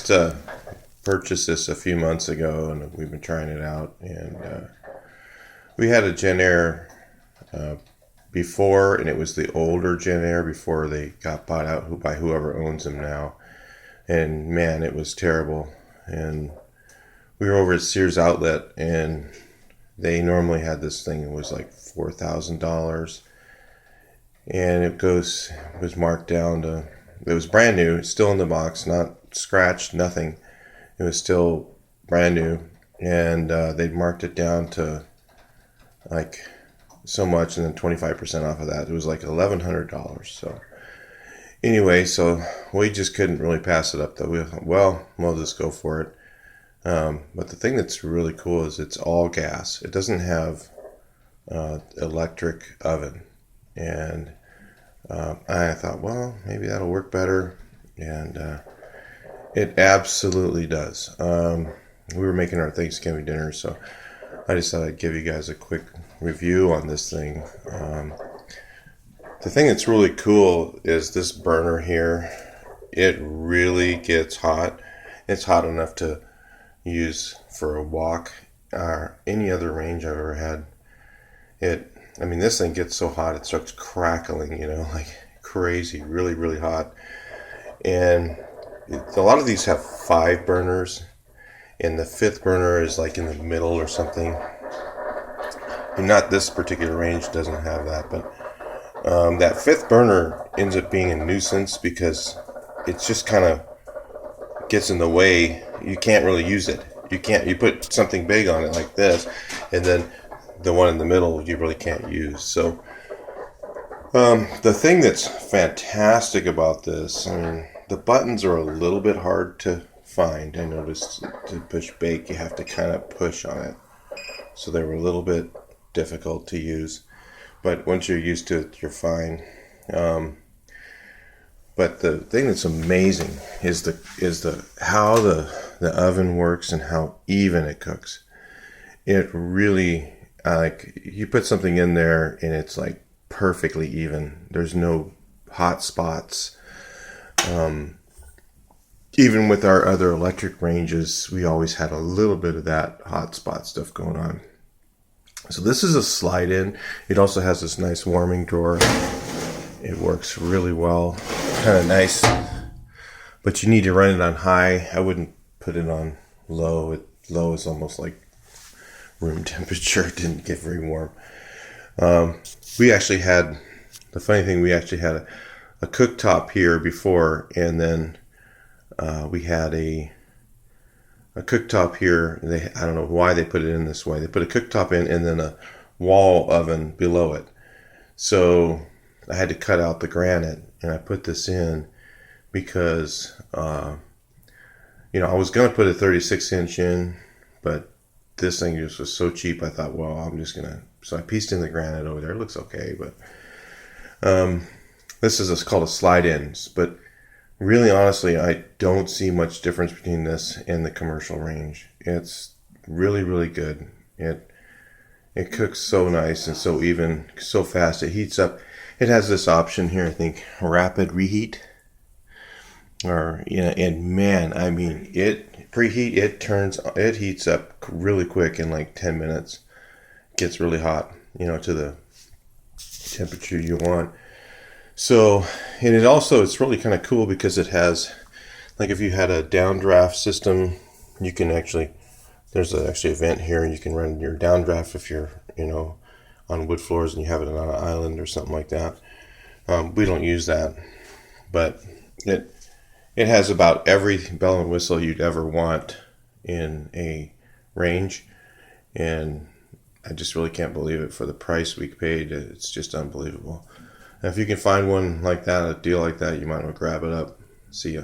just purchased this a few months ago, and we've been trying it out. And we had a Jenn-air before, and it was the older Jenn-air before they got bought out by whoever owns them now. And man, it was terrible. And we were over at Sears Outlet, and they normally had this thing that was like $4,000, and it was marked down to, it was brand new, it's still in the box, not scratched, nothing. It was still brand new, and they'd marked it down to like so much, and then 25% off of that. It was like $1,100. So anyway, so we just couldn't really pass it up, though. We'll just go for it. But the thing that's really cool is it's all gas. It doesn't have electric oven. And I thought, well, maybe that'll work better. And it absolutely does. We were making our Thanksgiving dinner, so I just thought I'd give you guys a quick review on this thing. The thing that's really cool is this burner here. It really gets hot. It's hot enough to use for a walk or any other range I've ever had. I mean, this thing gets so hot it starts crackling, like crazy, really, really hot. And a lot of these have 5 burners, and the 5th burner is like in the middle or something. And not this particular range doesn't have that, but that 5th burner ends up being a nuisance because it's just kind of gets in the way. You can't really use it. You put something big on it like this, and then the one in the middle you really can't use. So the thing that's fantastic about this, I mean, the buttons are a little bit hard to find. I noticed to push bake you have to kind of push on it, so they were a little bit difficult to use, but once you're used to it, you're fine. But the thing that's amazing is how the oven works and how even it cooks. It really, like, you put something in there and it's like perfectly even. There's no hot spots. Even with our other electric ranges, we always had a little bit of that hot spot stuff going on. So this is a slide in. It also has this nice warming drawer. It works really well. Kind of nice, but you need to run it on high. I wouldn't put it on low. Low is almost like room temperature. It didn't get very warm. We actually had a cooktop here before, and then we had a cooktop here. I don't know why they put it in this way. They put a cooktop in and then a wall oven below it. So I had to cut out the granite, and I put this in because I was going to put a 36-inch in, but this thing just was so cheap. I thought, well, I'm just gonna. So I pieced in the granite over there. It looks okay, but this is called a slide-in. But really, honestly, I don't see much difference between this and the commercial range. It's really, really good. It cooks so nice and so even, so fast. It heats up. It has this option here, I think, rapid reheat. And man, I mean, it heats up really quick in like 10 minutes. It gets really hot, to the temperature you want. So, and it's really kind of cool because it has, like, if you had a downdraft system, you can there's actually a vent here, and you can run your downdraft if you're, on wood floors and you have it on an island or something like that. We don't use that, but it has about every bell and whistle you'd ever want in a range, and I just really can't believe it for the price we paid. It's just unbelievable. And if you can find one like that, a deal like that, you might want to grab it up. See ya.